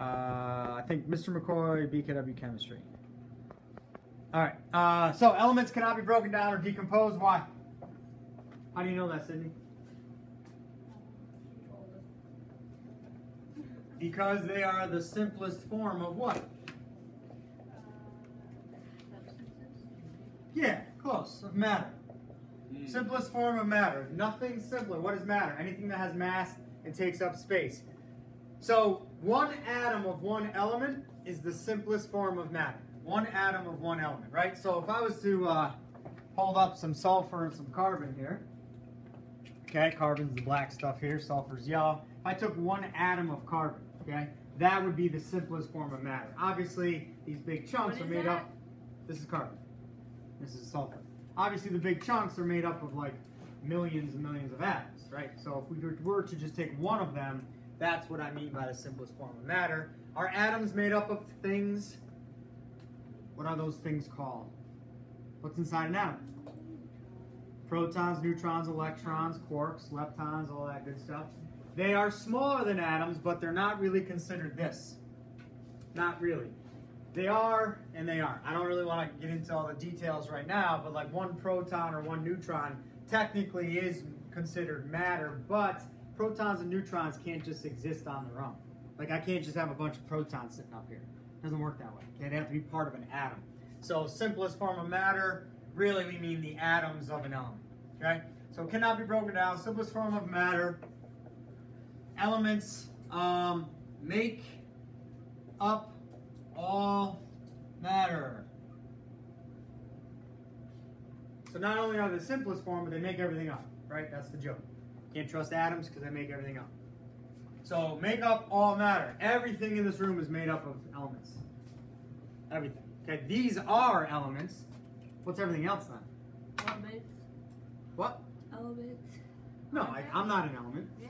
I think Mr. McCoy, BKW Chemistry. All right, so elements cannot be broken down or decomposed. Why? How do you know that, Sydney? Because they are the simplest form of what? Yeah, close, of matter. Simplest form of matter. Nothing simpler. What is matter? Anything that has mass and takes up space. So one atom of one element is the simplest form of matter. One atom of one element, right? So if I was to hold up some sulfur and some carbon here, okay, carbon's the black stuff here, sulfur's yellow. If I took one atom of carbon, okay, that would be the simplest form of matter. Obviously, these big chunks are made up. This is carbon. This is sulfur. Obviously, the big chunks are made up of like millions and millions of atoms, right? So if we were to just take one of them, that's what I mean by the simplest form of matter. Are atoms made up of things? What are those things called? What's inside an atom? Protons, neutrons, electrons, quarks, leptons, all that good stuff. They are smaller than atoms, but they're not really considered this. Not really. They are and they aren't. I don't really want to get into all the details right now, but like one proton or one neutron technically is considered matter, but protons and neutrons can't just exist on their own. Like I can't just have a bunch of protons sitting up here. It doesn't work that way. Okay? They have to be part of an atom. So simplest form of matter, really we mean the atoms of an element. Okay? So it cannot be broken down. Simplest form of matter. Elements make up all matter. So not only are they the simplest form, but they make everything up, right? That's the joke. Can't trust atoms because they make everything up. So make up all matter. Everything in this room is made up of elements. Everything. Okay, these are elements. What's everything else then? Elements. What? Elements. No, I'm not an element. Yeah.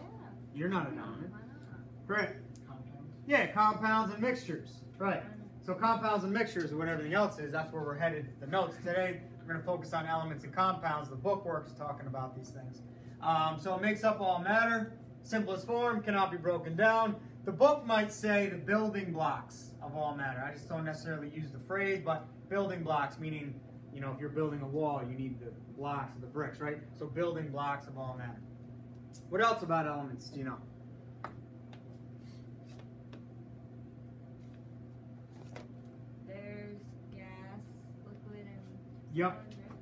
You're not an element. Why not? Correct. Compounds. Yeah, compounds and mixtures. Right. So compounds and mixtures are what everything else is. That's where we're headed. The notes today, we're going to focus on elements and compounds. The bookwork's talking about these things. So it makes up all matter. Simplest form, cannot be broken down. The book might say the building blocks of all matter. I just don't necessarily use the phrase, but building blocks, meaning, you know, if you're building a wall, you need the blocks of the bricks, right? So building blocks of all matter. What else about elements do you know? There's gas, liquid, and Yep. solid, right?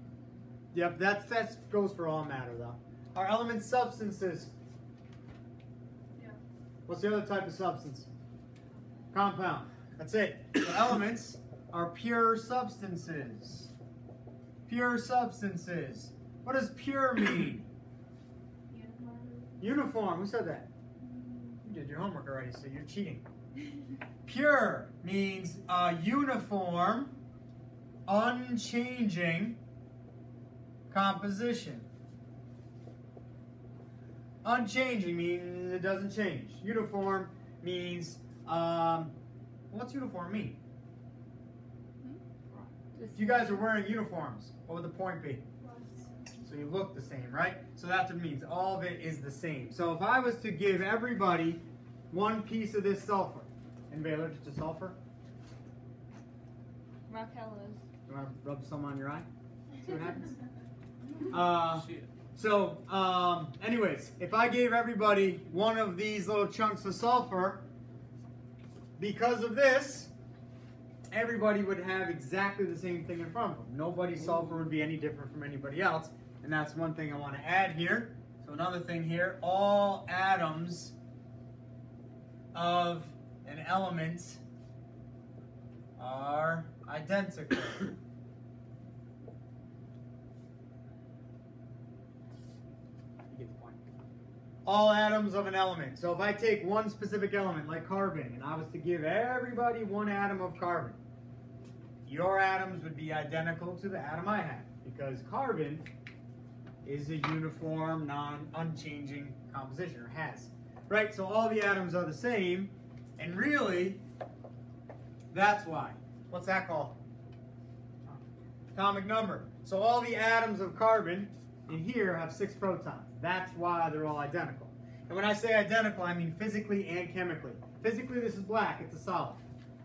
Yep, that goes for all matter, though. Are elements substances? Yeah. What's the other type of substance? Compound. That's it. So elements are pure substances. Pure substances. What does pure mean? Uniform. Uniform. Who said that? You did your homework already, so you're cheating. Pure means uniform, unchanging composition. Unchanging means it doesn't change. Uniform means, what's uniform mean? If you guys are wearing uniforms, what would the point be? So you look the same, right? So that's what it means. All of it is the same. So if I was to give everybody one piece of this sulfur, anybody allergic to sulfur? Marcello's. You want to rub some on your eye? See what happens? Anyways, if I gave everybody one of these little chunks of sulfur, because of this, everybody would have exactly the same thing in front of them. Nobody's sulfur would be any different from anybody else. And that's one thing I want to add here. So another thing here, all atoms of an element are identical. You get the point. All atoms of an element. So if I take one specific element like carbon and I was to give everybody one atom of carbon, your atoms would be identical to the atom I have because carbon is a uniform, unchanging composition, or has. Right? So all the atoms are the same, and really, that's why. What's that called? Atomic number. So all the atoms of carbon in here have 6 protons. That's why they're all identical. And when I say identical, I mean physically and chemically. Physically, this is black. It's a solid.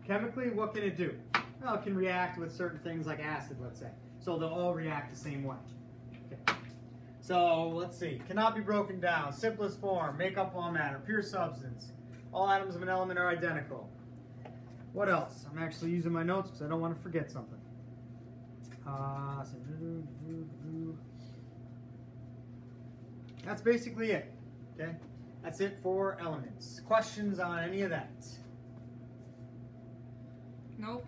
Chemically, what can it do? Well, it can react with certain things like acid, let's say. So they'll all react the same way. Okay. So let's see. Cannot be broken down. Simplest form. Make up all matter. Pure substance. All atoms of an element are identical. What else? I'm actually using my notes because I don't want to forget something. That's basically it. Okay? That's it for elements. Questions on any of that? Nope.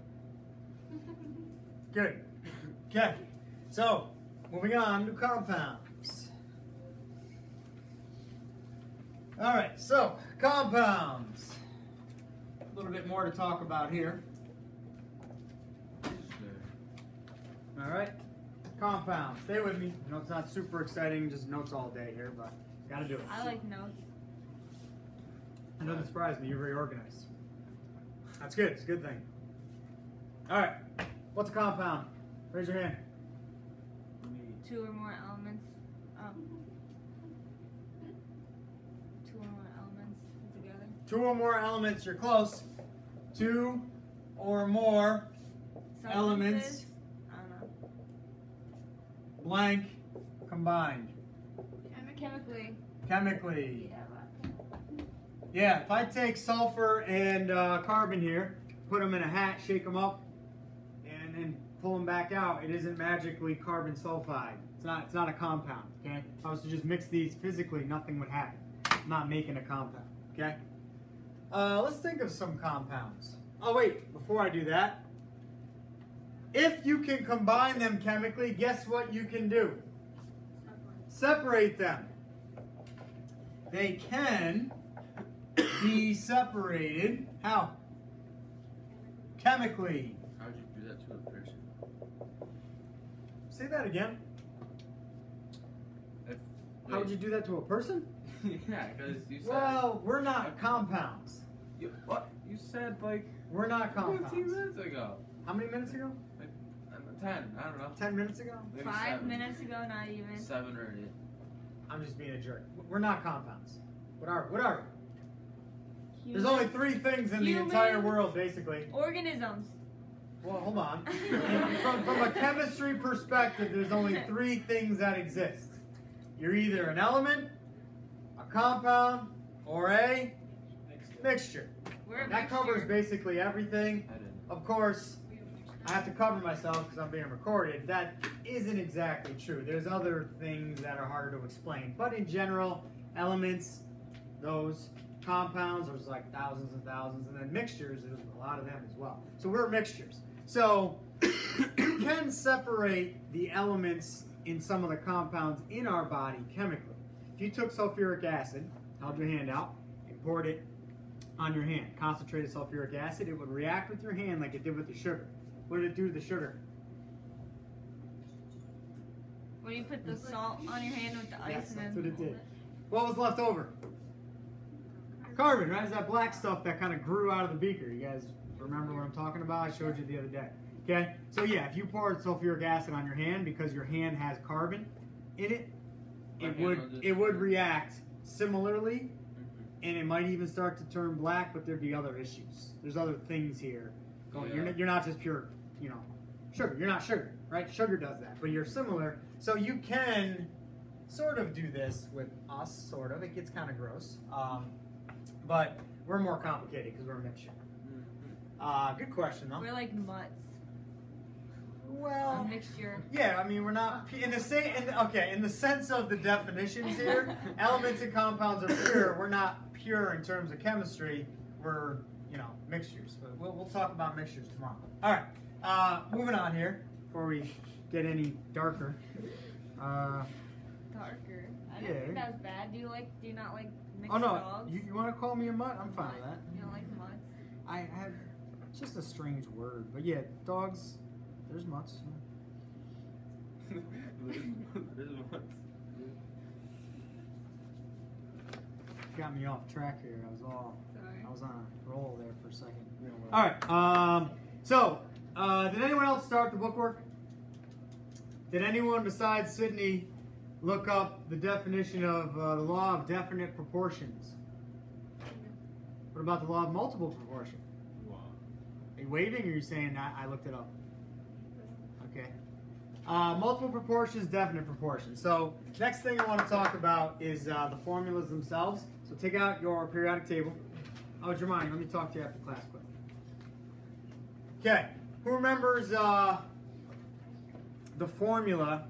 Good. Okay. So, moving on to compounds. All right, so compounds. A little bit more to talk about here. All right, compounds. Stay with me. I know it's not super exciting, just notes all day here, but got to do it. I like notes. It doesn't surprise me. You're very organized. That's good. It's a good thing. All right. What's a compound? Raise your hand. Two or more elements. Two or more elements together. Two or more elements. You're close. Two or more elements. Substances? I don't know. Blank combined. Chemically. Chemically. Yeah. Yeah. If I take sulfur and carbon here, put them in a hat, shake them up, and pull them back out, it isn't magically carbon sulfide. It's not a compound, okay? If I was to just mix these physically, nothing would happen. I'm not making a compound, okay? Let's think of some compounds. Oh wait, before I do that, if you can combine them chemically, guess what you can do? Separate them. They can be separated. How? Chemically. How would you do that to a person? Say that again. If, How would you do that to a person? Yeah, because you said. Well, we're not compounds. What? You said like. We're not 15 compounds. minutes ago. How many minutes ago? Like 10. I don't know. 10 minutes ago? Maybe 5 7. minutes ago, not even. 7 or 8. I'm just being a jerk. We're not compounds. What are we? There's Human- only 3 things in the entire Humans. world, basically. Organisms. Well, hold on. From a chemistry perspective, there's only 3 things that exist. You're either an element, a compound, or a mixture. We're a That mixture. covers basically everything. I didn't. Of course, I have to cover myself because I'm being recorded. That isn't exactly true. There's other things that are harder to explain. But in general, elements, those compounds, there's like thousands and thousands. And then mixtures, there's a lot of them as well. So we're mixtures. So you can separate the elements in some of the compounds in our body chemically. If you took sulfuric acid, held your hand out, and poured it on your hand, concentrated sulfuric acid, it would react with your hand like it did with the sugar. What did it do to the sugar? When you put the salt on your hand with the ice Yes, and that's then what it hold did. What was left over? Carbon, right? It's that black stuff that kind of grew out of the beaker. You guys remember what I'm talking about? I showed you the other day. Okay? So yeah, if you poured sulfuric acid on your hand because your hand has carbon in it, it would react similarly, and it might even start to turn black, but there'd be other issues. There's other things here going. Yeah. You're not just pure, sugar. You're not sugar, right? Sugar does that, but you're similar. So you can sort of do this with us, sort of. It gets kind of gross. But we're more complicated because we're a mixture. Good question, though. we're like mutts. Well, A mixture. yeah, I mean, we're not in the same. In the sense of the definitions here, elements and compounds are pure. We're not pure in terms of chemistry. We're mixtures. But we'll talk about mixtures tomorrow. All right, moving on here before we get any darker. Darker. I don't Yeah. think that's bad. Do you not like mixed Oh no, dogs? you want to call me a mutt? I'm fine with that. You don't like mutts? I have it's just a strange word, but yeah, dogs. There's mutts. There's one. Got me off track here. Sorry. I was on a roll there for a second. All right. So, did anyone else start the bookwork? Did anyone besides Sydney look up the definition of the law of definite proportions. What about the law of multiple proportion? Are you waving or are you saying I looked it up? Okay. Multiple proportions, definite proportions. So next thing I want to talk about is the formulas themselves. So take out your periodic table. Oh, Jermani, let me talk to you after class quick. Okay. Who remembers the formula,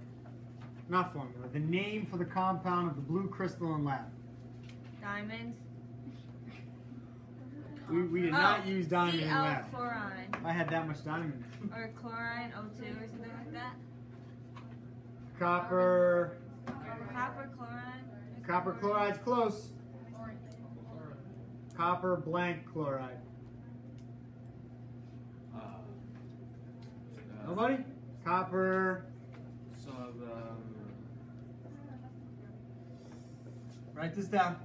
not formula, the name for the compound of the blue crystal in lab? Diamonds. We did not use diamond in lab. Cl chlorine. I had that much diamond. Or chlorine O2 or something like that. Copper. Copper chlorine. Copper chloride's close. Copper blank chloride. Nobody? Copper. Write this down.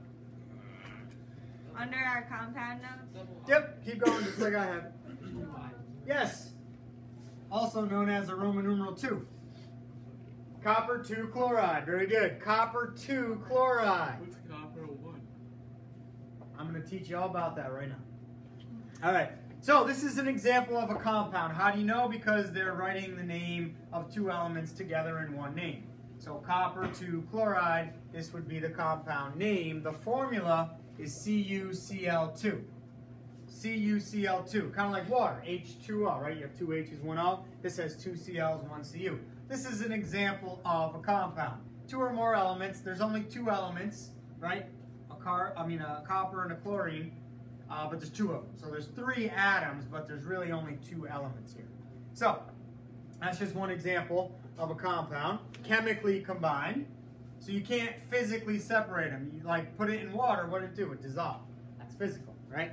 Under our compound notes. Yep, keep going just like I have. Yes. Also known as a Roman numeral 2. Copper 2 chloride. Very good. Copper 2 chloride. What's copper 1? I'm going to teach you all about that right now. All right. So this is an example of a compound. How do you know? Because they're writing the name of two elements together in one name. So copper 2 chloride, this would be the compound name. The formula is CuCl2. CuCl2, kind of like water, H2O, right? You have two H's, one O. This has two Cl's, one Cu. This is an example of a compound. Two or more elements. There's only two elements, right? A copper and a chlorine, but there's two of them. So there's three atoms, but there's really only two elements here. So that's just one example of a compound, chemically combined. So you can't physically separate them. You like put it in water, what did it do? It dissolved. That's physical, right?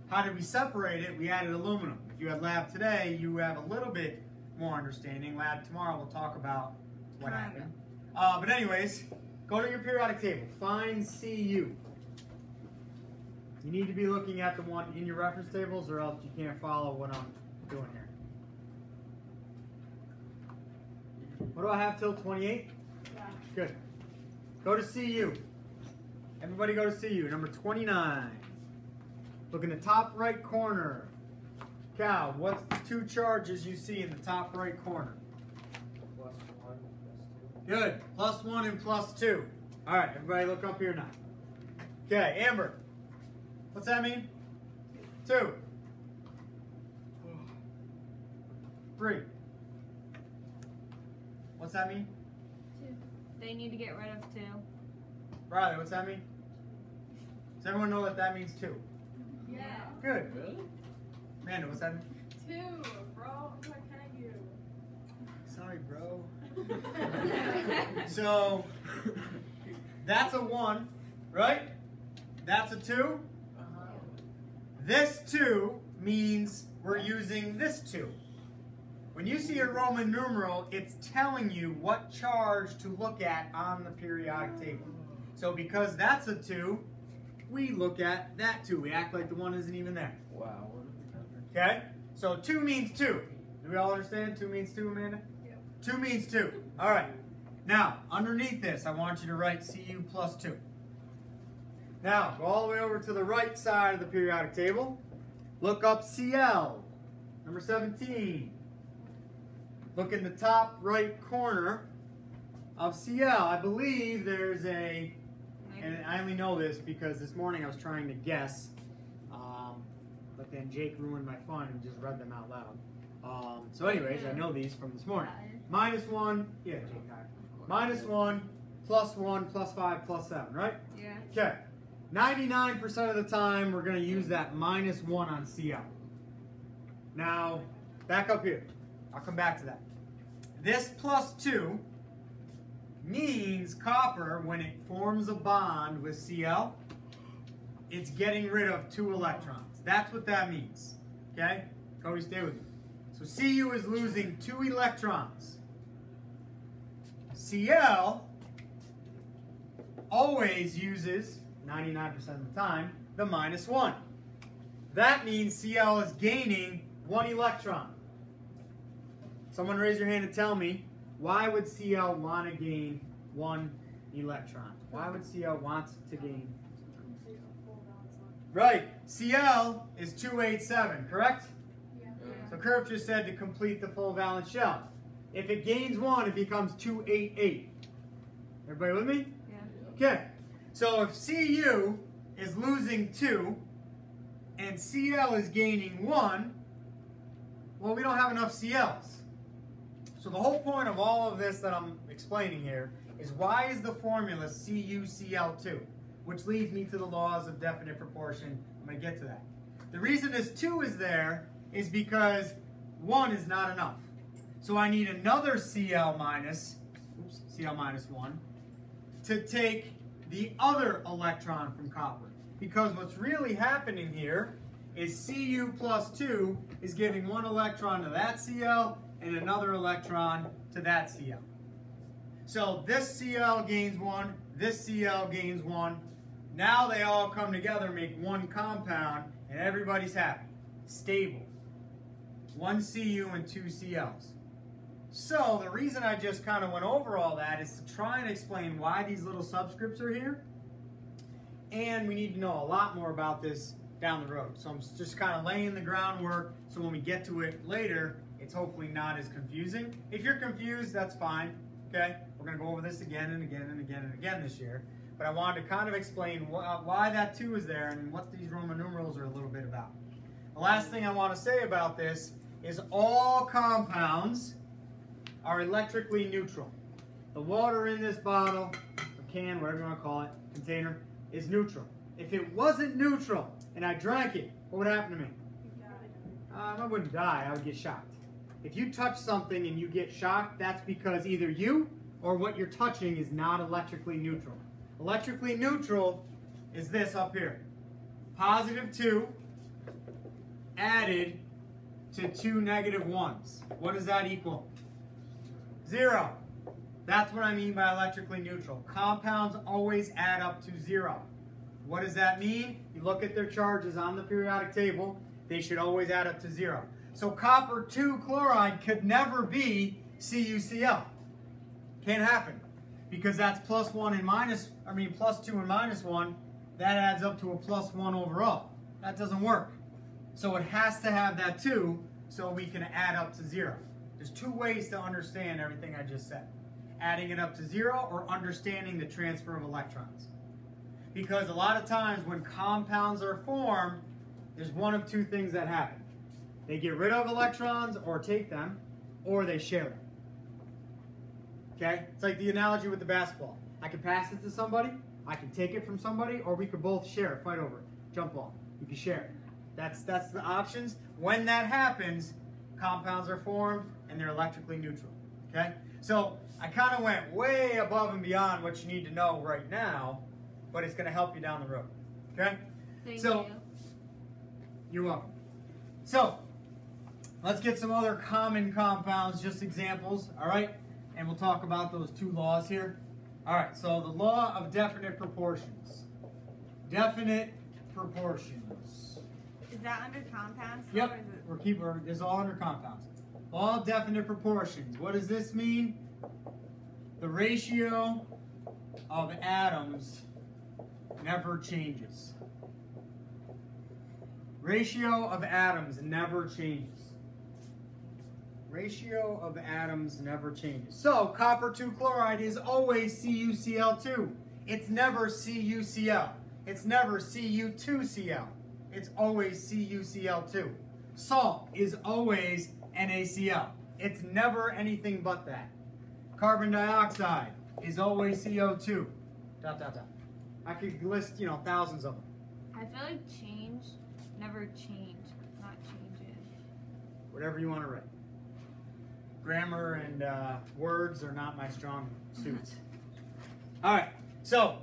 How did we separate it? We added aluminum. If you had lab today, you have a little bit more understanding. Lab tomorrow, we'll talk about what happened. But anyways, go to your periodic table. Find Cu. You need to be looking at the one in your reference tables or else you can't follow what I'm doing here. What do I have till 28? Yeah. Good. Go to Cu. Everybody go to Cu, number 29. Look in the top right corner. Cal, what's the two charges you see in the top right corner? +1, +2. Good. +1 and +2. All right, everybody look up here now. Okay, Amber. What's that mean? 2. 3. What's that mean? 2. They need to get rid of 2. Riley, what's that mean? Does everyone know that that means 2? Yeah. Good. Really? Amanda, what's that mean? 2, bro. What can I do? Sorry, bro. So, that's a 1, right? That's a 2. This 2 means we're using this 2. When you see a Roman numeral, it's telling you what charge to look at on the periodic table. So because that's a 2, we look at that 2. We act like the 1 isn't even there. Wow. Okay? So 2 means 2. Do we all understand 2 means 2, Amanda? Yep. 2 means 2. All right. Now, underneath this, I want you to write Cu plus 2. Now, go all the way over to the right side of the periodic table. Look up Cl, number 17. Look in the top right corner of Cl. I believe there's a, and I only know this because this morning I was trying to guess, but then Jake ruined my fun and just read them out loud. So anyways, I know these from this morning. -1, yeah, Jake, hi. -1, +1, +5, +7, right? Yeah. Okay. 99% of the time, we're going to use that -1 on Cl. Now, back up here. I'll come back to that. This +2 means copper, when it forms a bond with Cl, it's getting rid of 2 electrons. That's what that means. Okay? Cody, stay with me. So Cu is losing 2 electrons. Cl always uses, 99% of the time, the -1. That means Cl is gaining 1 electron. Someone raise your hand and tell me, why would Cl want to gain 1 electron. Why would Cl want to gain? Complete a full balance on. Right, Cl is 287, correct? Yeah. So Kerf just said to complete the full valence shell. If it gains 1, it becomes 288. Everybody with me? Yeah. Okay, so if Cu is losing 2 and Cl is gaining 1, well, we don't have enough Cls. So the whole point of all of this that I'm explaining here is why is the formula CuCl2, which leads me to the laws of definite proportion. I'm going to get to that. The reason this 2 is there is because 1 is not enough. So I need another Cl minus 1 to take the other electron from copper. Because what's really happening here is Cu plus 2 is giving 1 electron to that Cl and another electron to that Cl. So this Cl gains 1, this Cl gains 1. Now they all come together, make one compound, and everybody's happy. Stable. 1 Cu and 2 Cls. So the reason I just kind of went over all that is to try and explain why these little subscripts are here. And we need to know a lot more about this down the road. So I'm just kind of laying the groundwork so when we get to it later, it's hopefully not as confusing. If you're confused, that's fine, okay? We're going to go over this again and again and again and again this year. But I wanted to kind of explain why that 2 is there and what these Roman numerals are a little bit about. The last thing I want to say about this is all compounds are electrically neutral. The water in this bottle, or can, whatever you want to call it, container, is neutral. If it wasn't neutral and I drank it, what would happen to me? I wouldn't die, I would get shocked. If you touch something and you get shocked, that's because either you or what you're touching is not electrically neutral. Electrically neutral is this up here. Positive 2 added to 2 negative 1s. What does that equal? 0. That's what I mean by electrically neutral. Compounds always add up to 0. What does that mean? You look at their charges on the periodic table, they should always add up to 0. So copper 2 chloride could never be CuCl. Can't happen. Because that's plus 2 and minus 1, that adds up to a plus 1 overall. That doesn't work. So it has to have that 2 so we can add up to 0. There's 2 ways to understand everything I just said. Adding it up to 0 or understanding the transfer of electrons. Because a lot of times when compounds are formed, there's one of 2 things that happen. They get rid of electrons or take them, or they share them. Okay? It's like the analogy with the basketball. I can pass it to somebody, I can take it from somebody, or we could both share it, fight over it. Jump ball. You can share it. That's the options. When that happens, compounds are formed and they're electrically neutral. Okay? So I kind of went way above and beyond what you need to know right now, but it's going to help you down the road. Okay? Thank So, you. You're welcome. So, let's get some other common compounds, just examples, all right? And we'll talk about those 2 laws here. All right, so the law of definite proportions. Definite proportions. Is that under compounds? Yep, Or is it... this is all under compounds. Law of definite proportions. What does this mean? The ratio of atoms never changes. Ratio of atoms never changes. Ratio of atoms never changes. So, copper 2 chloride is always CuCl2. It's never CuCl. It's never Cu2Cl. It's always CuCl2. Salt is always NaCl. It's never anything but that. Carbon dioxide is always CO2. ... I could list, thousands of them. I feel like change, never change, not changes. Whatever you want to write. Grammar and words are not my strong suits. All right, so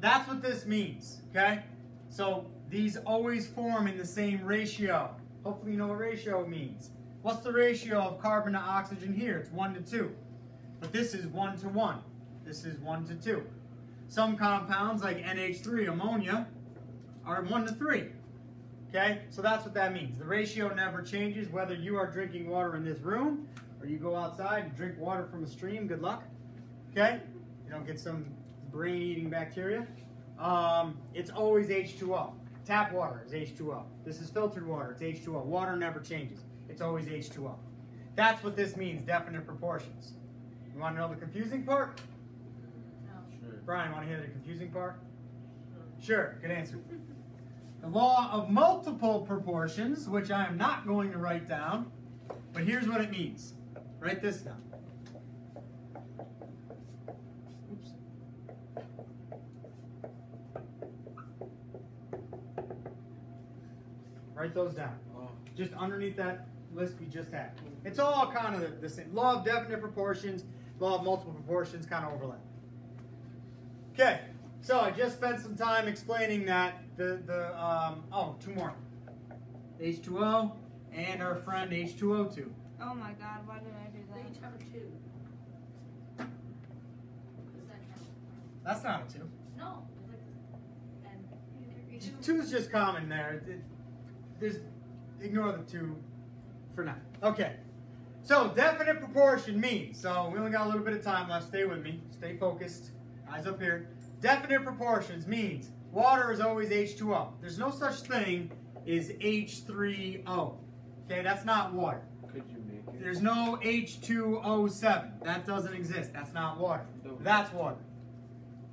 that's what this means, okay? So these always form in the same ratio. Hopefully you know what ratio means. What's the ratio of carbon to oxygen here? It's 1 to 2. But this is 1 to 1. This is 1 to 2. Some compounds, like NH3, ammonia, are 1 to 3. Okay? So that's what that means. The ratio never changes whether you are drinking water in this room or you go outside and drink water from a stream. Good luck. Okay? you don't get some brain-eating bacteria. It's always H2O. Tap water is H2O. This is filtered water, it's H2O. Water never changes. It's always H2O. That's what this means, definite proportions. You want to know the confusing part? Sure. Brian, want to hear the confusing part? Sure, good answer. The law of multiple proportions, which I am not going to write down, but here's what it means. Write this down. Oops. Write those down. Just underneath that list we just had. It's all kind of the same. Law of definite proportions, law of multiple proportions kind of overlap. Okay, so I just spent some time explaining that two more. H2O and our friend H2O2. Oh my god, why did I do They that? each have a 2. Does that count? That's not a 2. No. It's like, and 2 is just common there. There's, ignore the 2 for now. Okay, so definite proportion means, so we only got a little bit of time left. Stay with me. Stay focused. Eyes up here. Definite proportions means water is always H2O. There's no such thing as H3O. Okay, that's not water. Could you make it? There's no H2O7. That doesn't exist. That's not water. That's water.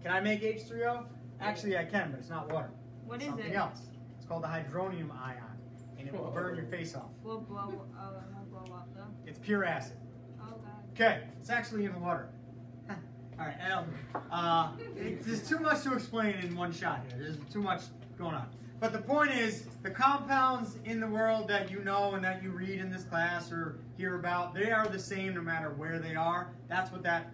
Can I make H3O? Actually, I can, but it's not water. What It's is something it? else. It's called the hydronium ion, and it will burn your face off. We'll blow up though. It's pure acid. Oh god. Okay, it's actually in the water. All right, there's too much to explain in one shot here. There's too much going on. But the point is, the compounds in the world that you know and that you read in this class or hear about, they are the same no matter where they are. That's what that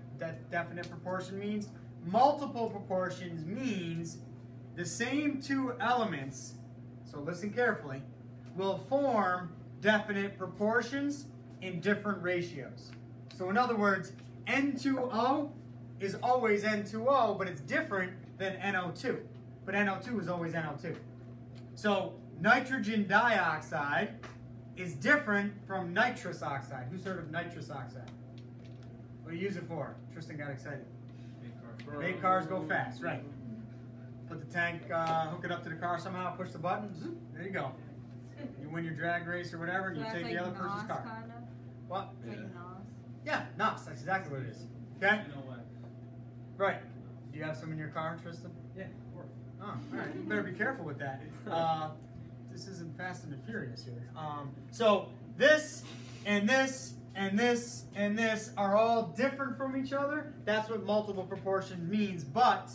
definite proportion means. Multiple proportions means the same 2 elements, so listen carefully, will form definite proportions in different ratios. So in other words, N2O is always N2O, but it's different than NO2. But NO2 is always NO2. So nitrogen dioxide is different from nitrous oxide. Who's heard of nitrous oxide? What do you use it for? Tristan got excited. Make cars go fast, right. Put the tank, hook it up to the car somehow, push the button, zoop, there you go. You win your drag race or whatever, and So you that's take like the other person's NOS car. Kind of? What? It's like NOS. Yeah, NOS, that's exactly what it is. Okay? Right. Do you have some in your car, Tristan? Yeah, of course. Oh, all right. You better be careful with that. This isn't Fast and the Furious here. So this and this and this and this are all different from each other. That's what multiple proportion means, but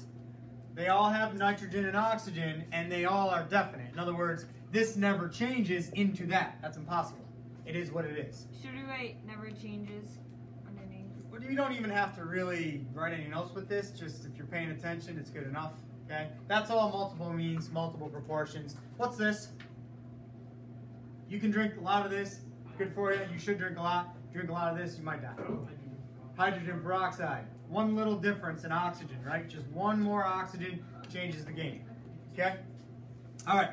they all have nitrogen and oxygen, and they all are definite. In other words, this never changes into that. That's impossible. It is what it is. Should we write never changes underneath? Well, you don't even have to really write anything else with this. Just if you're paying attention, it's good enough. Okay? That's all multiple means, multiple proportions. What's this? You can drink a lot of this. Good for you. You should drink a lot. Drink a lot of this, you might die. Hydrogen peroxide. One little difference in oxygen, right? Just one more oxygen changes the game. Okay? All right.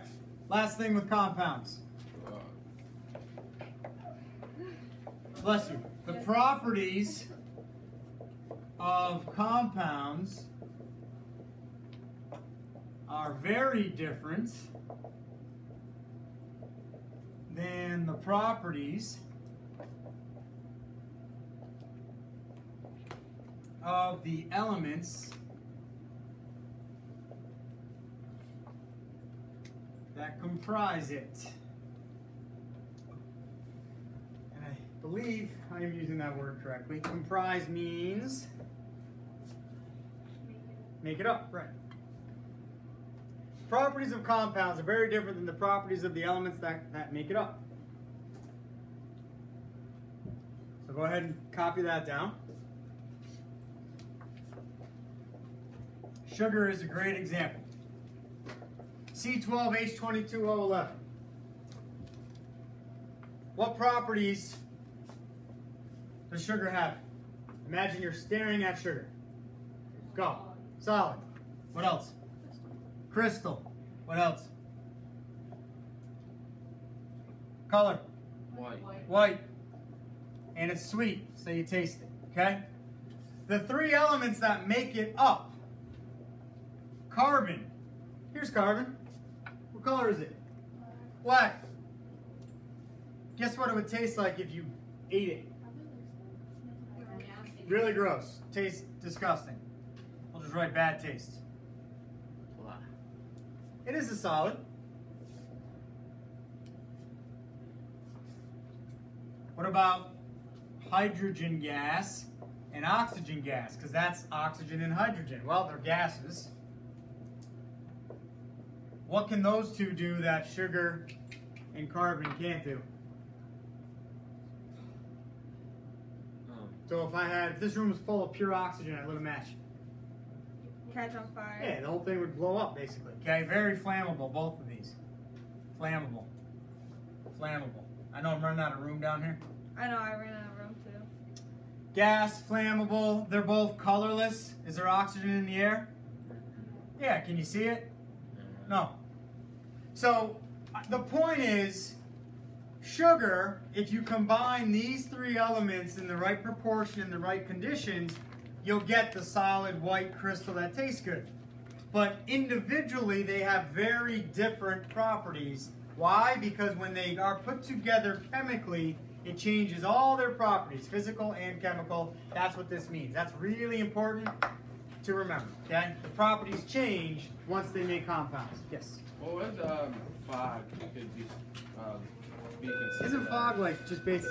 Last thing with compounds. Bless you. The properties of compounds are very different than the properties of the elements that comprise it. And I believe I am using that word correctly. Comprise means make it up, right? Properties of compounds are very different than the properties of the elements that make it up. So go ahead and copy that down. Sugar is a great example. C12H22O11. What properties does sugar have? Imagine you're staring at sugar. Go. Solid. What else? Crystal. What else? Color. White. White. And it's sweet, so you taste it. Okay? the three elements that make it up. Carbon. Here's carbon. What color is it? Black. Guess what it would taste like if you ate it? Really gross. Tastes disgusting. I'll just write bad taste. Blah. It is a solid. What about hydrogen gas and oxygen gas? Because that's oxygen and hydrogen. Well, they're gases. What can those two do that sugar and carbon can't do? So if this room was full of pure oxygen, I lit a match. Catch on fire. Yeah, the whole thing would blow up, basically. Okay, very flammable, both of these. Flammable. Flammable. I know I'm running out of room down here. I know, I ran out of room too. Gas, flammable, they're both colorless. Is there oxygen in the air? Yeah, can you see it? No. So, the point is, sugar, if you combine these three elements in the right proportion, in the right conditions, you'll get the solid white crystal that tastes good. But individually, they have very different properties. Why? Because when they are put together chemically, it changes all their properties, physical and chemical. That's what this means. That's really important to remember, okay? The properties change once they make compounds. Yes? What would fog could be considered? Isn't fog like just basically